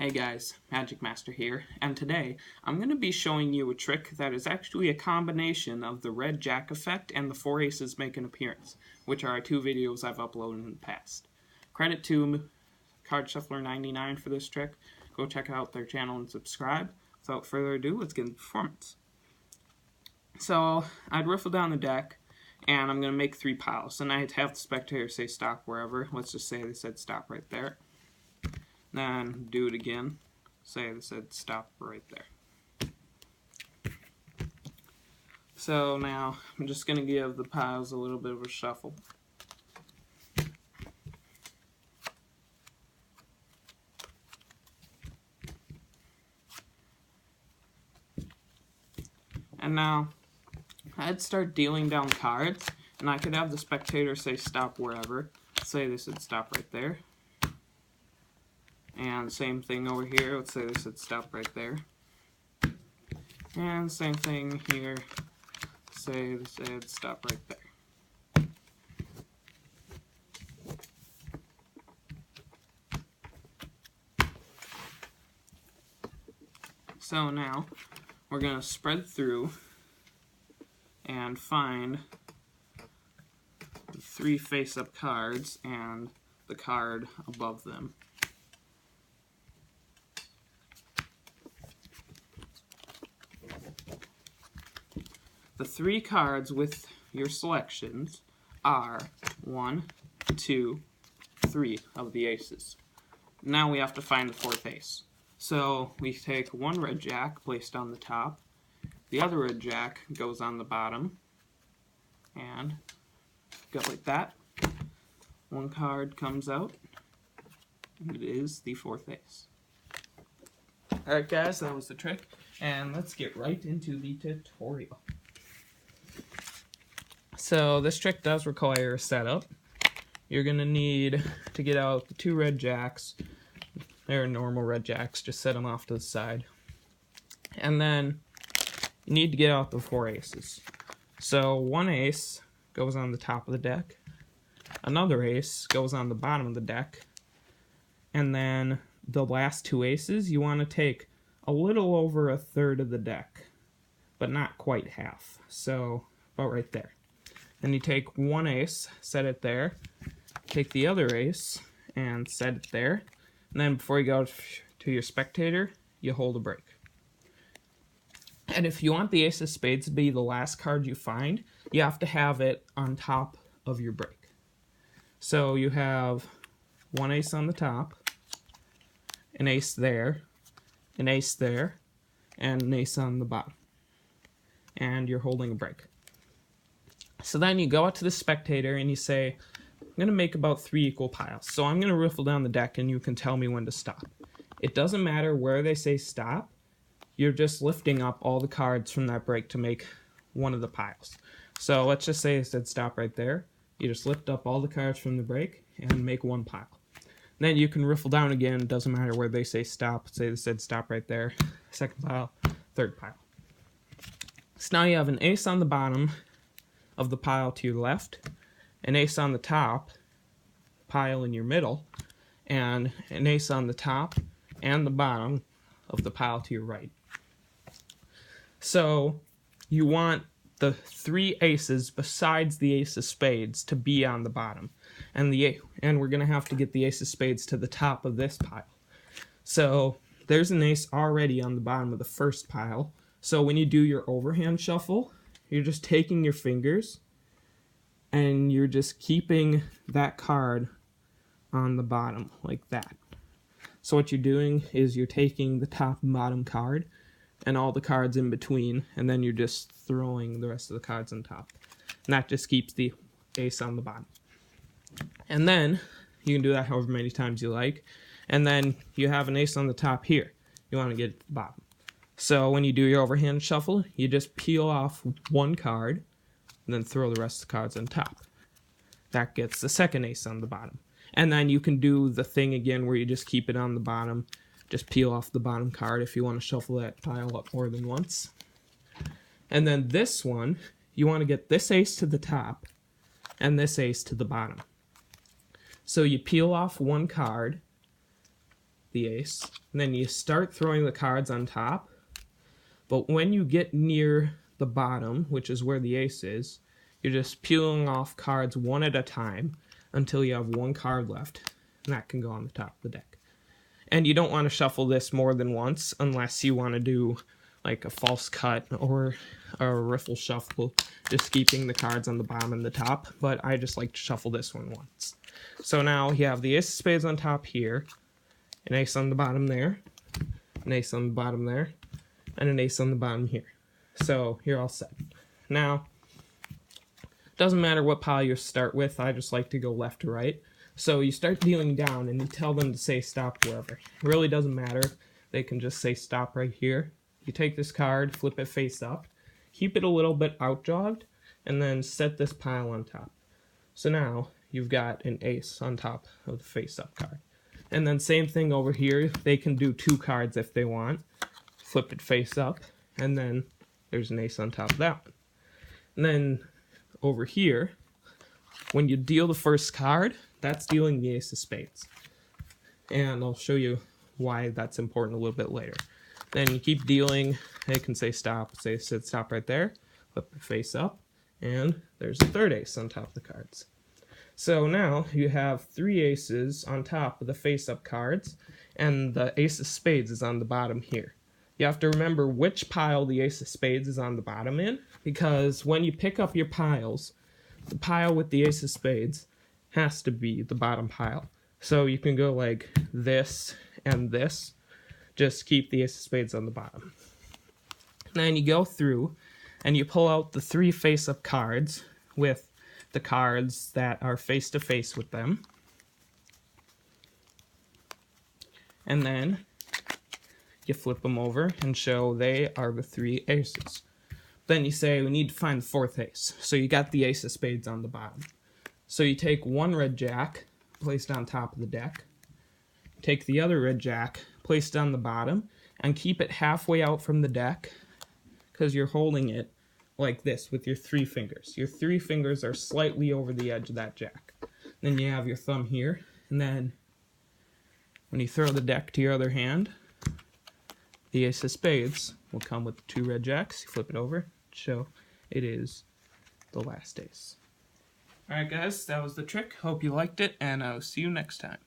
Hey guys, Magic Master here, and today I'm going to be showing you a trick that is actually a combination of the Red Jack effect and the 4 Aces Make an Appearance, which are 2 videos I've uploaded in the past. Credit to Card Shuffler 99 for this trick. Go check out their channel and subscribe. Without further ado, let's get into performance. So I'd riffle down the deck, and I'm going to make 3 piles, and I'd have the spectator say stop wherever. Let's just say they said stop right there. Then do it again. Say they said stop right there. So now I'm just going to give the piles a little bit of a shuffle. And now I'd start dealing down cards, and I could have the spectator say stop wherever. Say they said stop right there. And same thing over here, let's say they said stop right there. And same thing here, say they said stop right there. So now we're going to spread through and find the 3 face-up cards and the card above them. The 3 cards with your selections are 1, 2, 3 of the aces. Now we have to find the 4th ace. So we take 1 red jack placed on the top, the other red jack goes on the bottom, and go like that. 1 card comes out, and it is the 4th ace. Alright guys, that was the trick, and let's get right into the tutorial. So this trick does require a setup. You're going to need to get out the 2 red jacks. They're normal red jacks, just set them off to the side. And then you need to get out the 4 aces. So 1 ace goes on the top of the deck, another ace goes on the bottom of the deck, and then the last 2 aces you want to take a little over a third of the deck, but not quite half. So about right there. Then you take 1 ace, set it there, take the other ace, and set it there, and then before you go to your spectator, you hold a break. And if you want the ace of spades to be the last card you find, you have to have it on top of your break. So you have 1 ace on the top, an ace there, an ace there, and an ace on the bottom. And you're holding a break. So then you go out to the spectator and you say, I'm going to make about 3 equal piles. So I'm going to riffle down the deck and you can tell me when to stop. It doesn't matter where they say stop. You're just lifting up all the cards from that break to make one of the piles. So let's just say it said stop right there. You just lift up all the cards from the break and make 1 pile. Then you can riffle down again. It doesn't matter where they say stop. Say they said stop right there. 2nd pile, 3rd pile. So now you have an ace on the bottom of the pile to your left, an ace on the top pile in your middle, and an ace on the top and the bottom of the pile to your right. So you want the 3 aces besides the ace of spades to be on the bottom, and we're going to have to get the ace of spades to the top of this pile. So there's an ace already on the bottom of the 1st pile. So when you do your overhand shuffle, you're just taking your fingers and you're just keeping that card on the bottom like that. So what you're doing is you're taking the top and bottom card and all the cards in between, and then you're just throwing the rest of the cards on top. And that just keeps the ace on the bottom. And then you can do that however many times you like. And then you have an ace on the top here. You want to get it to the bottom. So when you do your overhand shuffle, you just peel off 1 card and then throw the rest of the cards on top. That gets the 2nd ace on the bottom. And then you can do the thing again where you just keep it on the bottom. Just peel off the bottom card if you want to shuffle that pile up more than once. And then this one, you want to get this ace to the top and this ace to the bottom. So you peel off 1 card the ace, and then you start throwing the cards on top. But when you get near the bottom, which is where the ace is, you're just peeling off cards one at a time until you have one card left, and that can go on the top of the deck. And you don't want to shuffle this more than once unless you want to do like a false cut or a riffle shuffle, just keeping the cards on the bottom and the top. But I just like to shuffle this one once. So now you have the ace of spades on top here, an ace on the bottom there, an ace on the bottom there, and an ace on the bottom here. So you're all set. Now, doesn't matter what pile you start with, I just like to go left to right. So you start dealing down and you tell them to say stop wherever. It really doesn't matter. They can just say stop right here. You take this card, flip it face up, keep it a little bit outjogged, and then set this pile on top. So now you've got an ace on top of the face up card. And then same thing over here. They can do 2 cards if they want. Flip it face up, and then there's an ace on top of that one. And then over here, when you deal the first card, that's dealing the ace of spades. And I'll show you why that's important a little bit later. Then you keep dealing. They can say stop, say stop right there, flip it face up, and there's a third ace on top of the cards. So now you have 3 aces on top of the face-up cards, and the ace of spades is on the bottom here. You have to remember which pile the ace of spades is on the bottom in, because when you pick up your piles, the pile with the ace of spades has to be the bottom pile. So you can go like this and this, just keep the ace of spades on the bottom. Then you go through and you pull out the 3 face-up cards with the cards that are face-to-face with them. And then you flip them over and show they are the 3 aces. Then you say, we need to find the 4th ace. So you got the ace of spades on the bottom. So you take one red jack, placed on top of the deck, take the other red jack, placed on the bottom, and keep it halfway out from the deck, because you're holding it like this with your 3 fingers. Your 3 fingers are slightly over the edge of that jack. Then you have your thumb here, and then when you throw the deck to your other hand, the ace of spades will come with 2 red jacks. You flip it over, show it is the last ace. Alright guys, that was the trick. Hope you liked it, and I'll see you next time.